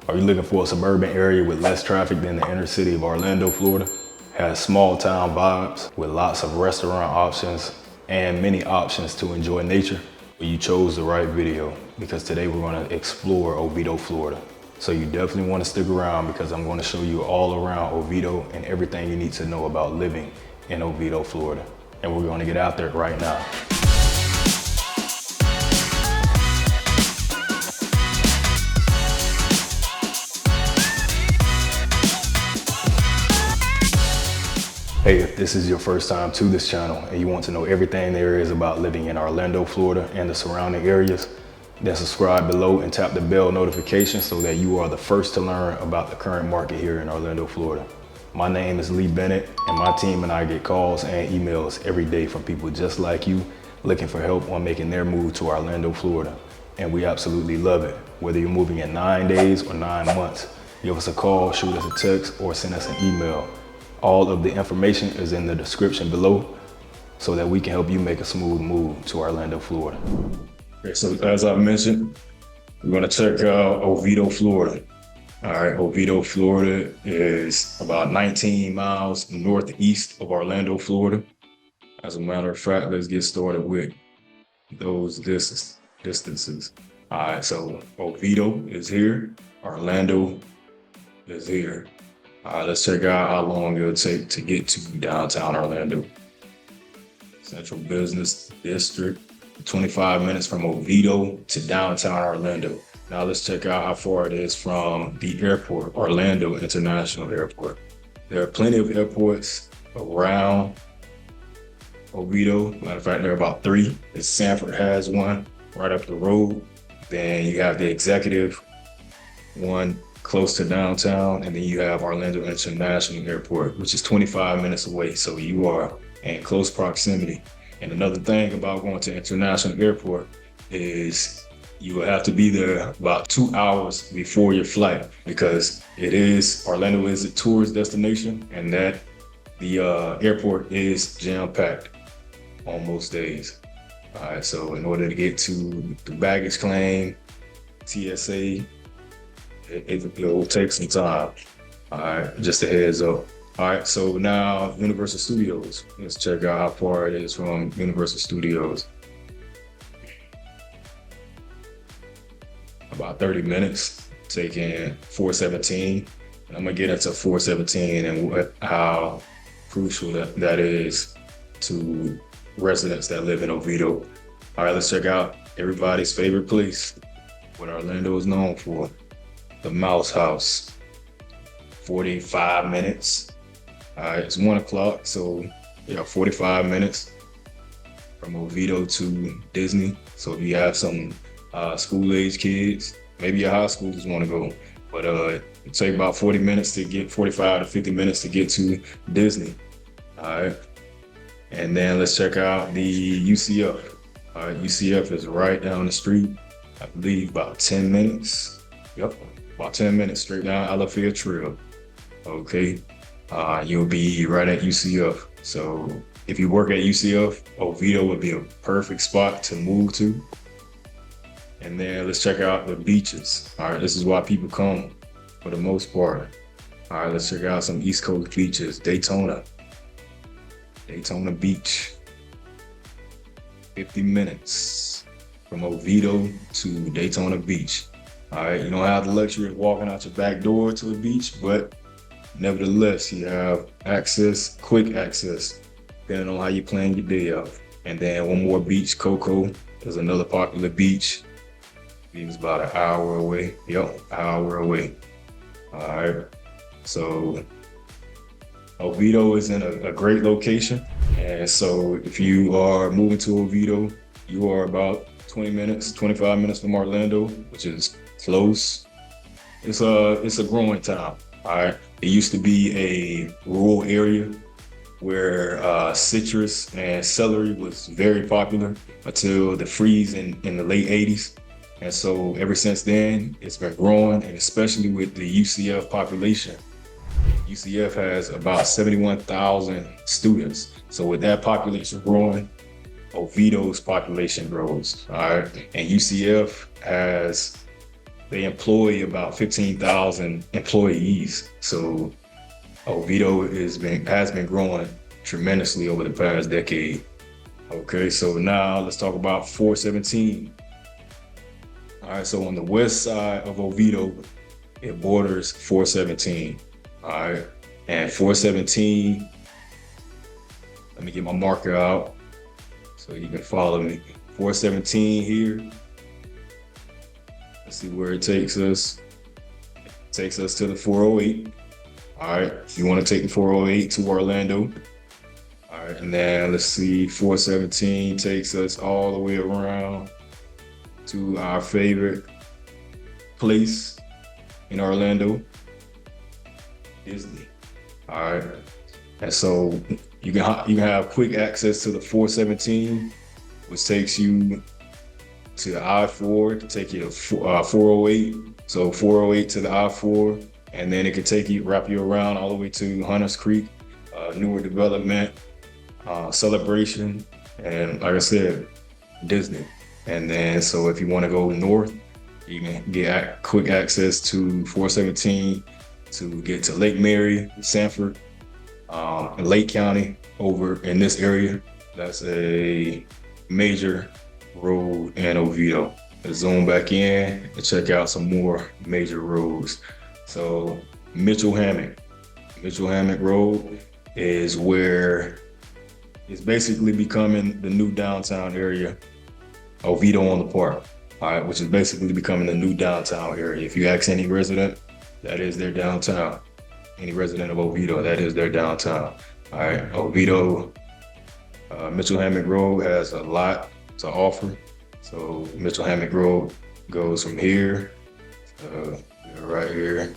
Are you looking for a suburban area with less traffic than the inner city of Orlando, Florida? Has small town vibes with lots of restaurant options and many options to enjoy nature? Well, you chose the right video because today we're going to explore Oviedo, Florida. So you definitely want to stick around because I'm going to show you all around Oviedo and everything you need to know about living in Oviedo, Florida. And we're going to get out there right now. Hey, if this is your first time to this channel and you want to know everything there is about living in Orlando, Florida and the surrounding areas, then subscribe below and tap the bell notification so that you are the first to learn about the current market here in Orlando, Florida. My name is Lee Bennett and my team and I get calls and emails every day from people just like you looking for help on making their move to Orlando, Florida. And we absolutely love it. Whether you're moving in 9 days or 9 months, give us a call, shoot us a text, or send us an email. All of the information is in the description below so that we can help you make a smooth move to Orlando, Florida. Okay, so as I mentioned, we're gonna check out Oviedo, Florida. All right, Oviedo, Florida is about 19 miles northeast of Orlando, Florida. As a matter of fact, let's get started with those distances. All right, so Oviedo is here, Orlando is here. Let's check out how long it'll take to get to downtown Orlando. Central Business District, 25 minutes from Oviedo to downtown Orlando. Now let's check out how far it is from the airport, Orlando International Airport. There are plenty of airports around Oviedo. Matter of fact, there are about 3. Sanford has one right up the road. Then you have the executive one close to downtown, and then you have Orlando International Airport, which is 25 minutes away. So you are in close proximity. And another thing about going to International Airport is you will have to be there about 2 hours before your flight because Orlando is a tourist destination and that the airport is jam-packed on most days. All right, so in order to get to the baggage claim, TSA, it will take some time. All right, just a heads up. All right, so now Universal Studios. Let's check out how far it is from Universal Studios. About 30 minutes, taking 417. And I'm gonna get into 417 and how crucial that is to residents that live in Oviedo. All right, let's check out everybody's favorite place, what Orlando is known for. The Mouse House, 45 minutes. It's 1 o'clock, so yeah, 45 minutes from Oviedo to Disney. So if you have some school-age kids, maybe your high schoolers want to go, but it take about 40 minutes to get, 45 to 50 minutes to get to Disney. All right, and then let's check out the UCF. All right, UCF is right down the street. I believe about 10 minutes. Yep. About 10 minutes straight down Alafia Trail. Okay, you'll be right at UCF. So if you work at UCF, Oviedo would be a perfect spot to move to. And then let's check out the beaches. All right, this is why people come for the most part. All right, let's check out some East Coast beaches. Daytona Beach, 50 minutes from Oviedo to Daytona Beach. All right, you don't have the luxury of walking out your back door to the beach, but nevertheless, you have access, quick access, depending on how you plan your day out. And then one more beach, Cocoa, is another popular beach. It's about an hour away. Yep, an hour away. All right, so Oviedo is in a great location. And so if you are moving to Oviedo, you are about 20 minutes, 25 minutes from Orlando, which is close. It's a growing town. All right. It used to be a rural area where citrus and celery was very popular until the freeze in the late 80s. And so ever since then, it's been growing, and especially with the UCF population. UCF has about 71,000 students. So with that population growing, Oviedo's population grows, all right? And UCF has they employ about 15,000 employees. So Oviedo has been growing tremendously over the past decade. Okay, so now let's talk about 417. All right, so on the west side of Oviedo, it borders 417. All right, and 417, let me get my marker out so you can follow me. 417 here. Let's see where it takes us. It takes us to the 408. All right, if you want to take the 408 to Orlando. All right, and then let's see, 417 takes us all the way around to our favorite place in Orlando, Disney. All right, and so you can have quick access to the 417, which takes you to I-4 to take you to 408. So 408 to the I-4, and then it can wrap you around all the way to Hunters Creek, newer development, Celebration, and like I said, Disney. And then, so if you want to go north, you can get quick access to 417 to get to Lake Mary, Sanford, and Lake County over in this area. That's a major road in Oviedo. Let's zoom back in and check out some more major roads. So Mitchell Hammock Road is where it's basically becoming the new downtown area. Oviedo on the Park, all right, which is basically becoming the new downtown area. If you ask any resident, that is their downtown. Any resident of Oviedo, that is their downtown. All right, Oviedo, Mitchell Hammock Road has a lot to offer. So Mitchell Hammock Road goes from here, right here,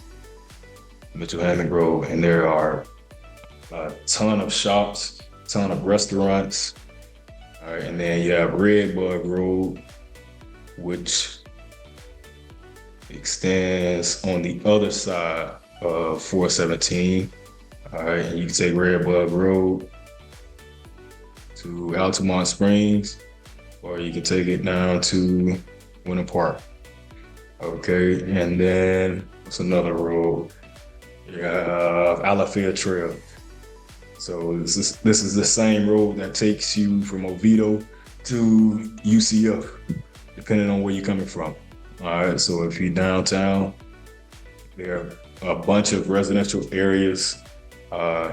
Mitchell Hammock Road, and there are a ton of shops, ton of restaurants. All right, and then you have Redbud Road, which extends on the other side of 417. All right, and you can take Redbud Road to Altamont Springs, or you can take it down to Winter Park. Okay, and then what's another road? You have Alafia Trail. So this is the same road that takes you from Oviedo to UCF, depending on where you're coming from. All right, so if you're downtown, there are a bunch of residential areas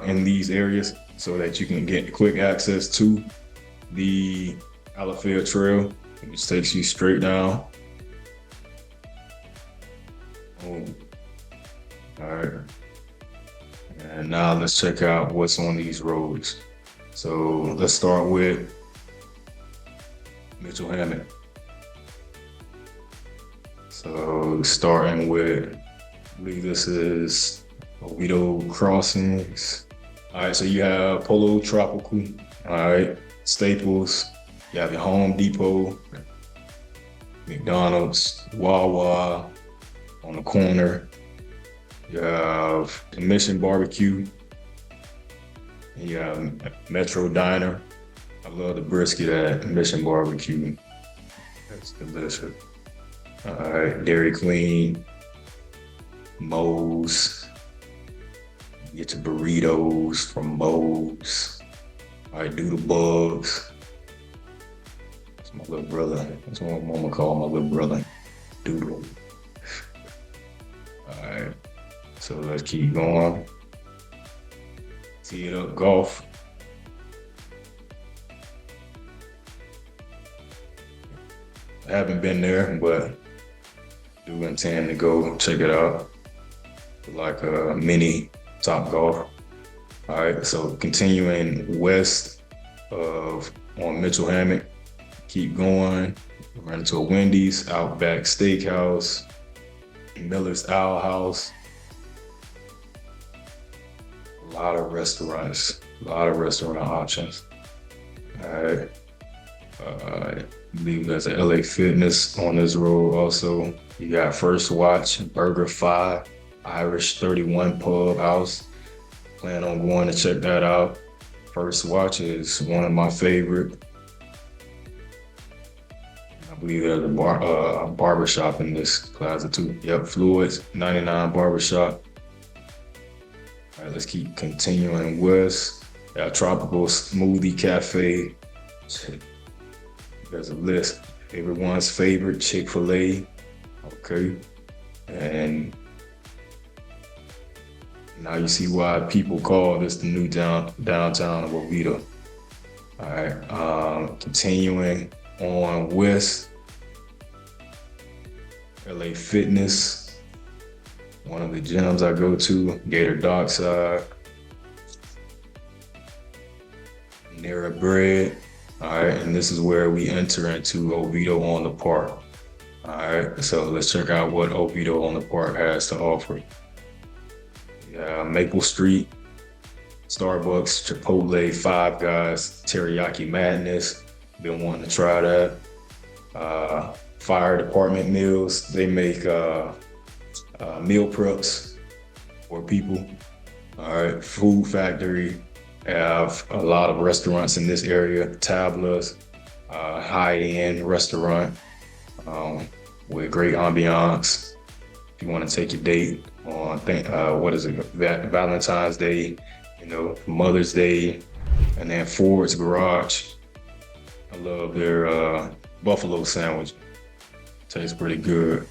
in these areas so that you can get quick access to the Alafia Trail, which takes you straight down. Oh. All right. And now let's check out what's on these roads. So let's start with Mitchell Hammock. So starting with, I believe this is Oviedo Crossings. All right, so you have Polo Tropical, all right, Staples, you have your Home Depot, McDonald's, Wawa on the corner. You have Mission Barbecue. And you have Metro Diner. I love the brisket at Mission Barbecue. That's delicious. All right, Dairy Queen, Moe's. Get your burritos from Moe's. All right, Doodle Bugs. That's my little brother. That's what my mama call my little brother, Doodle. All right. So let's keep going. Tee It Up Golf. I haven't been there, but do intend to go check it out. Like a mini Top Golf. All right, so continuing west on Mitchell Hammock, keep going. Run into a Wendy's, Outback Steakhouse, Miller's Owl House. A lot of restaurant options. All right. I believe there's a LA Fitness on this road also. You got First Watch, Burger 5, Irish 31 Pub House. Plan on going to check that out. First Watch is one of my favorite. I believe there's a barber shop in this plaza too. Yep, Fluids, 99 barbershop. All right, let's keep continuing west. Got Tropical Smoothie Cafe. There's a list. Everyone's favorite, Chick-fil-A. Okay. And now you see why people call this the new downtown of Oviedo. All right, continuing on west, LA Fitness, one of the gyms I go to, Gator Dockside, Nera Bread. All right, and this is where we enter into Oviedo on the Park. All right, so let's check out what Oviedo on the Park has to offer. Maple Street, Starbucks, Chipotle, Five Guys, Teriyaki Madness. Been wanting to try that. Fire department meals. They make meal preps for people. All right, Food Factory. Have a lot of restaurants in this area. Tablas, high-end restaurant with great ambiance. If you want to take your date on Valentine's Day, Mother's Day, and then Ford's Garage. I love their buffalo sandwich. Tastes pretty good.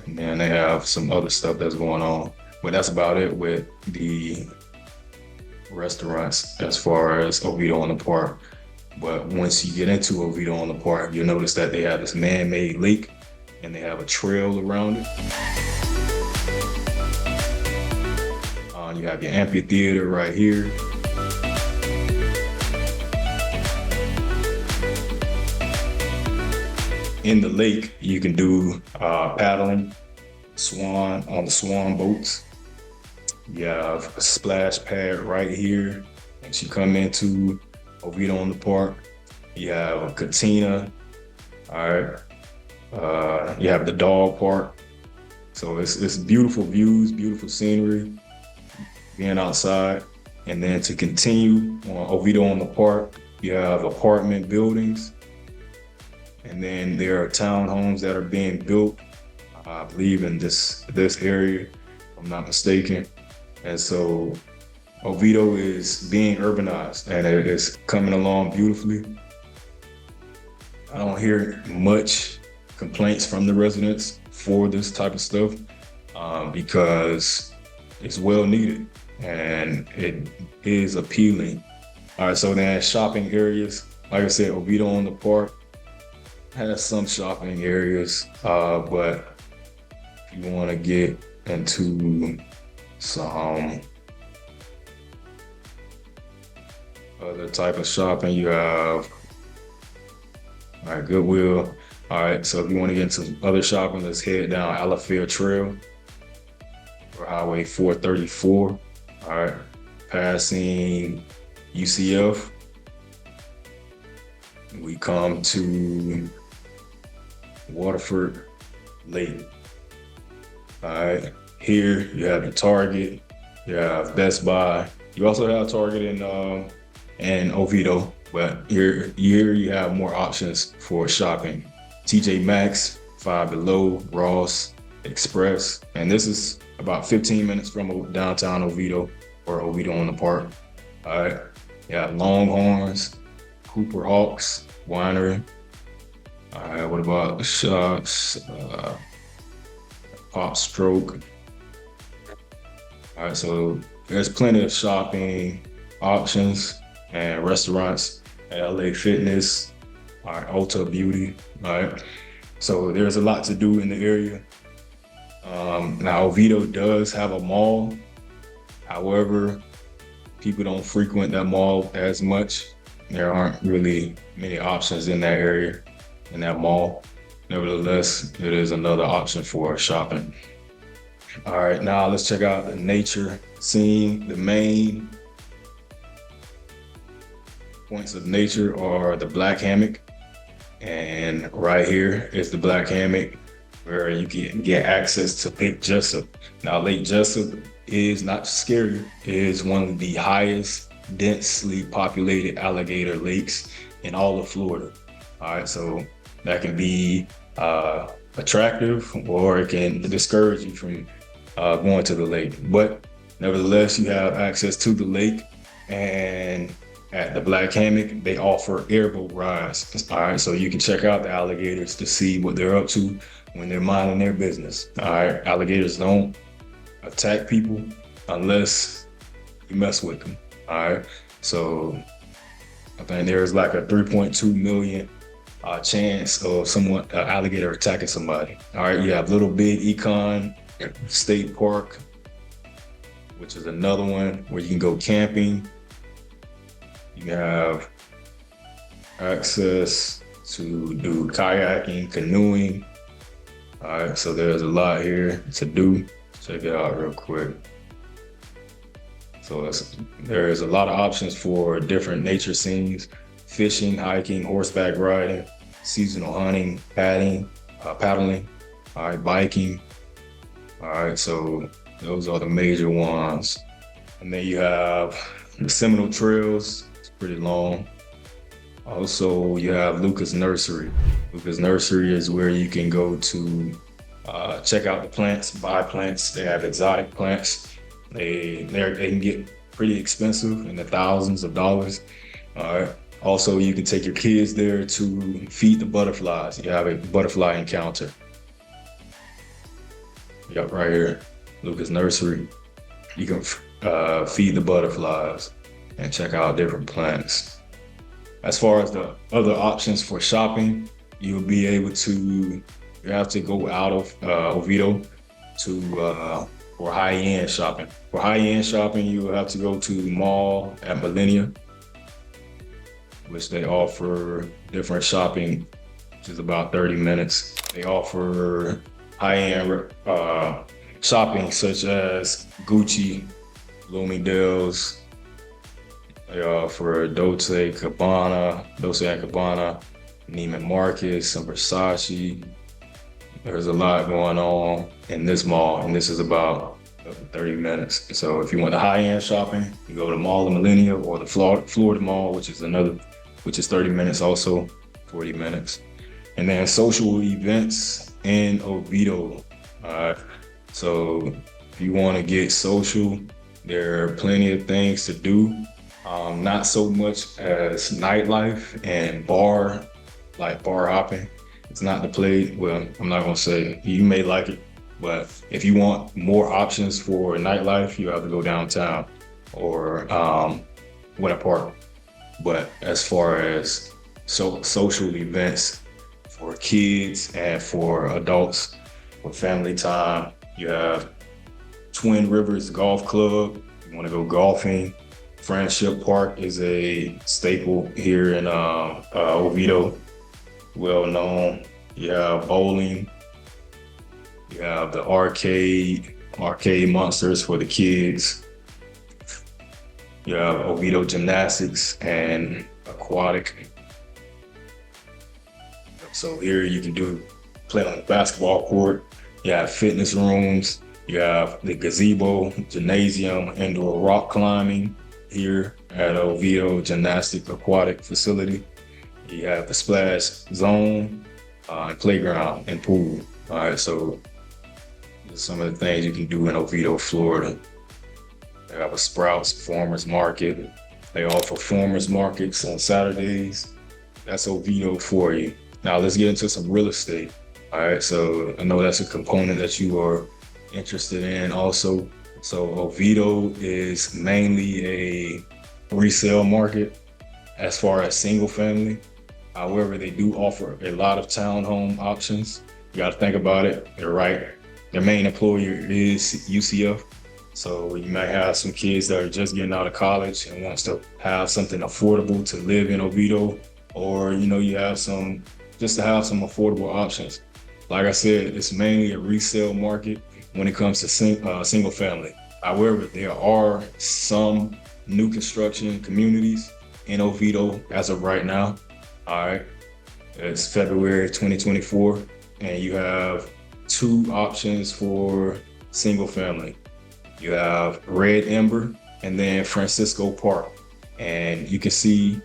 And then they have some other stuff that's going on. But that's about it with the restaurants as far as Oviedo on the Park. But once you get into Oviedo on the Park, you'll notice that they have this man-made lake and they have a trail around it. You have your amphitheater right here. In the lake, you can do paddling, on the swan boats. You have a splash pad right here. Once you come into Oviedo on the Park, you have a cantina. All right. You have the dog park. So it's beautiful views, beautiful scenery, being outside. And then to continue on Oviedo on the Park, you have apartment buildings. And then there are townhomes that are being built, I believe in this area, if I'm not mistaken. And so Oviedo is being urbanized and it is coming along beautifully. I don't hear much complaints from the residents for this type of stuff because it's well needed and it is appealing. All right, so then shopping areas, like I said, Oviedo on the Park has some shopping areas, but if you want to get into some other type of shopping, you have Goodwill. All right, so if you want to get into other shopping, let's head down Alafia Trail or Highway 434. All right, passing UCF, we come to Waterford Lake. All right, here you have the Target, you have Best Buy. You also have Target in Oviedo, but here you have more options for shopping. TJ Maxx, Five Below, Ross, Express, and this is about 15 minutes from downtown Oviedo or Oviedo on the Park. All right, you have Longhorns, Cooper Hawks, Winery. All right, what about Shots, Pop Stroke? All right, so there's plenty of shopping options and restaurants at LA Fitness, all right, Ulta Beauty. All right, so there's a lot to do in the area. Now Oviedo does have a mall. However, people don't frequent that mall as much. There aren't really many options in that area, in that mall. Nevertheless, it is another option for shopping. All right, now let's check out the nature scene. The main points of nature are the Black Hammock. And right here is the Black Hammock where you can get access to Lake Jessup. Now, Lake Jessup is not scary. It is one of the highest densely populated alligator lakes in all of Florida. All right, so that can be attractive, or it can discourage you from going to the lake. But nevertheless, you have access to the lake, and at the Black Hammock, they offer airboat rides. All right, so you can check out the alligators to see what they're up to when they're minding their business. All right, alligators don't attack people unless you mess with them. All right, so I think there's like a 3.2 million chance of alligator attacking somebody. All right, you have Little Big Econ State Park, which is another one where you can go camping. You have access to do kayaking, canoeing. All right, so there's a lot here to do. Check it out real quick. So there's a lot of options for different nature scenes: fishing, hiking, horseback riding, seasonal hunting, paddling, all right, biking. All right, so those are the major ones. And then you have the Seminole trails. Pretty long. Also, you have Lukas Nursery. Lukas Nursery is where you can go to check out the plants, buy plants. They have exotic plants. They can get pretty expensive, in the thousands of dollars. All right. Also, you can take your kids there to feed the butterflies. You have a butterfly encounter. Yep, right here, Lukas Nursery. You can feed the butterflies and check out different plants. As far as the other options for shopping, you'll be able to, you have to go out of Oviedo for high-end shopping. For high-end shopping, you will have to go to the mall at Millennia, which they offer different shopping, which is about 30 minutes. They offer high-end shopping such as Gucci, Bloomingdale's. They offer Dolce & Gabbana, Neiman Marcus, and Versace. There's a lot going on in this mall, and this is about 30 minutes. So if you want the high-end shopping, you go to the Mall of Millennia or the Florida Mall, which is 30 minutes also, 40 minutes. And then social events in Oviedo. So if you want to get social, there are plenty of things to do. Not so much as nightlife and bar hopping. It's not the play. Well, I'm not gonna say, you may like it, but if you want more options for nightlife, you have to go downtown or Winter Park. But as far as social events for kids and for adults with family time, you have Twin Rivers Golf Club. You want to go golfing. Friendship Park is a staple here in Oviedo, well known. You have bowling. You have the arcade monsters for the kids. You have Oviedo Gymnastics and Aquatic. So here you can play on the basketball court. You have fitness rooms. You have the gazebo, gymnasium, indoor rock climbing here at Oviedo Gymnastic Aquatic Facility. You have the splash zone, playground, and pool. All right, so some of the things you can do in Oviedo, Florida. They have a Sprouts Farmers Market. They offer farmers markets on Saturdays. That's Oviedo for you. Now let's get into some real estate. All right, so I know that's a component that you are interested in also. So Oviedo is mainly a resale market as far as single family. However, they do offer a lot of townhome options. You got to think about it. They're right. Their main employer is UCF. So you might have some kids that are just getting out of college and wants to have something affordable to live in Oviedo, or you have some affordable options. Like I said, it's mainly a resale market when it comes to single family. However, there are some new construction communities in Oviedo as of right now. All right, it's February 2024, and you have two options for single family. You have Red Ember and then Francisco Park, and you can see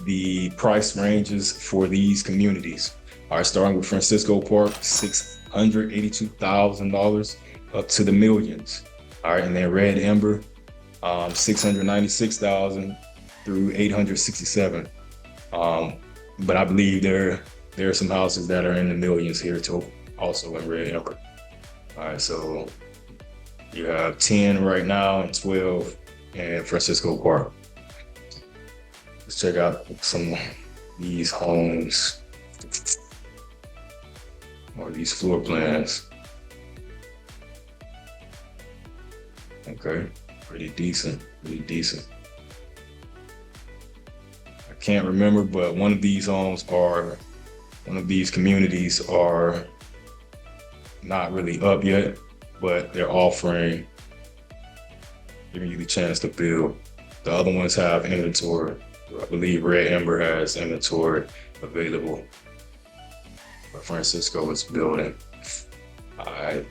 the price ranges for these communities. All right, starting with Francisco Park, $682,000 up to the millions. All right, and then Red Ember, 696,000 through 867. But I believe there are some houses that are in the millions here too, also in Red Ember. All right, so you have 10 right now and 12 in Francisco Park. Let's check out some of these homes or these floor plans. Okay, pretty decent. I can't remember, but one of these communities are not really up yet, but they're offering, giving you the chance to build. The other ones have inventory. I believe Red Ember has inventory available, but Francisco is building. All right,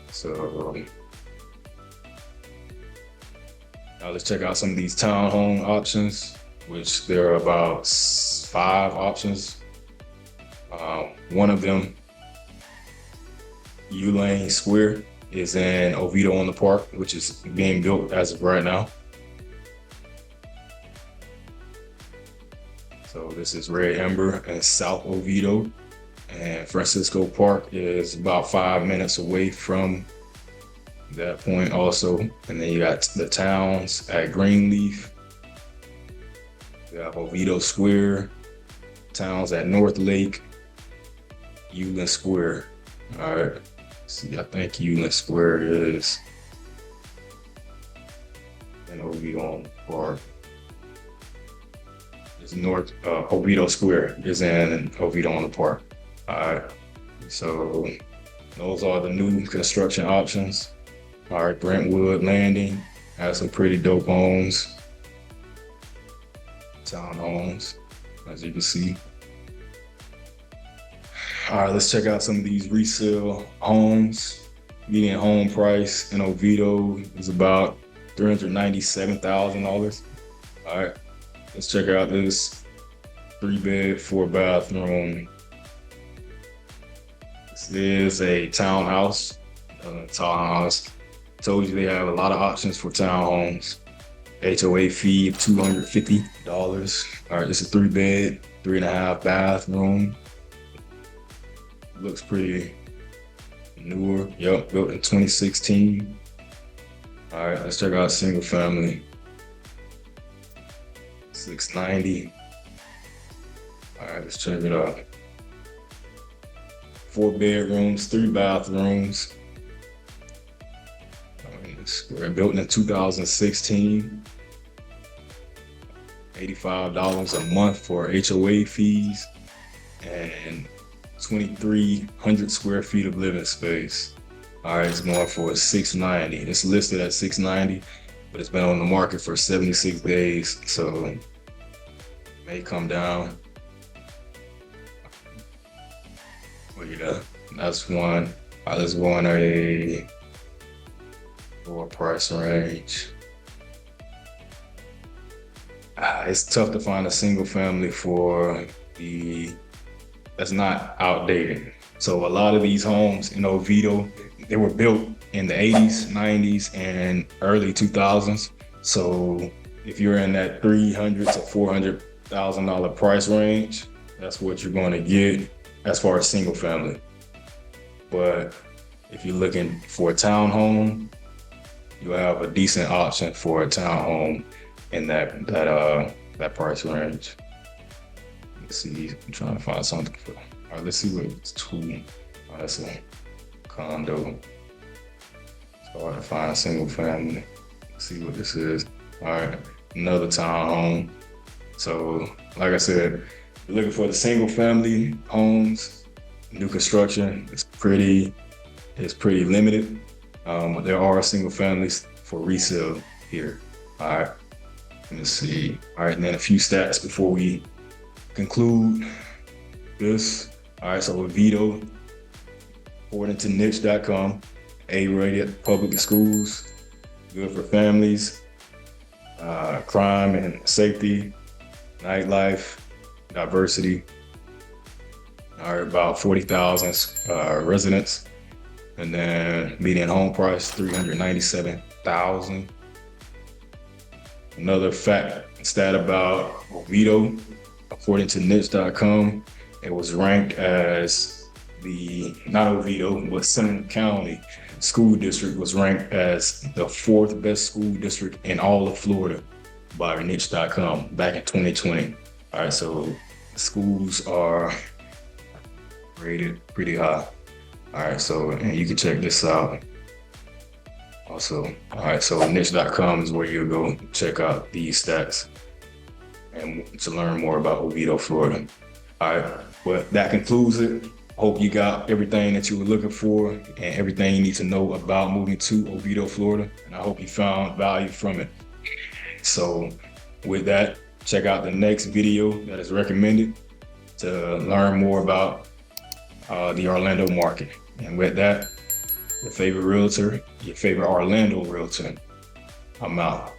so now let's check out some of these townhome options, which there are about 5 options. One of them, U-Lane Square, is in Oviedo on the Park, which is being built as of right now. So this is Red Ember and South Oviedo, and Francisco Park is about 5 minutes away from that point also. And then you got the towns at Greenleaf. You have Oviedo Square, towns at North Lake, Euland Square. All right, see, I think Euland Square is in Oviedo on the Park. It's North, Oviedo Square is in Oviedo on the Park. All right, so those are the new construction options. All right, Brentwood Landing has some pretty dope homes, townhomes, as you can see. All right, let's check out some of these resale homes. Median home price in Oviedo is about $397,000. All right, let's check out this 3-bed, 4-bathroom. This is a townhouse. Told you they have a lot of options for townhomes. HOA fee of $250. All right, this is 3-bed, 3.5 bathroom. Looks pretty newer. Yep, built in 2016. All right, let's check out single family. $690. All right, let's check it out. 4 bedrooms, 3 bathrooms. Built in 2016. $85 a month for HOA fees and 2,300 square feet of living space. All right, it's going for $690. It's listed at $690, but it's been on the market for 76 days, so it may come down. Well, yeah, that's one. All right, let's go on a lower price range. It's tough to find a single family that's not outdated. So a lot of these homes in Oviedo, they were built in the 80s, 90s, and early 2000s. So if you're in that $300,000 to $400,000 price range, that's what you're going to get as far as single family. But if you're looking for a townhome, you have a decent option for a townhome in that price range. Let's see, I'm trying to find something for. All right, let's see what it's two. Oh, that's a condo. It's hard to find a single family. Let's see what this is. All right, another townhome. So, like I said, if you're looking for the single family homes, new construction, it's pretty limited. There are single families for resale here. All right, let's see. All right, and then a few stats before we conclude this. All right, so Oviedo, according to niche.com, A-rated public schools, good for families, crime and safety, nightlife, diversity, All right, about 40,000 residents. And then median home price, 397,000. Another stat about Oviedo, according to niche.com, it was ranked as not Oviedo, but Seminole County School District was ranked as the 4th best school district in all of Florida by niche.com back in 2020. All right, so schools are rated pretty high. All right, so and you can check this out also. All right, so niche.com is where you'll go check out these stats and to learn more about Oviedo, Florida. All right, well, that concludes it. Hope you got everything that you were looking for and everything you need to know about moving to Oviedo, Florida. And I hope you found value from it. So with that, check out the next video that is recommended to learn more about the Orlando market. And with that, your favorite realtor, your favorite Orlando realtor, I'm out.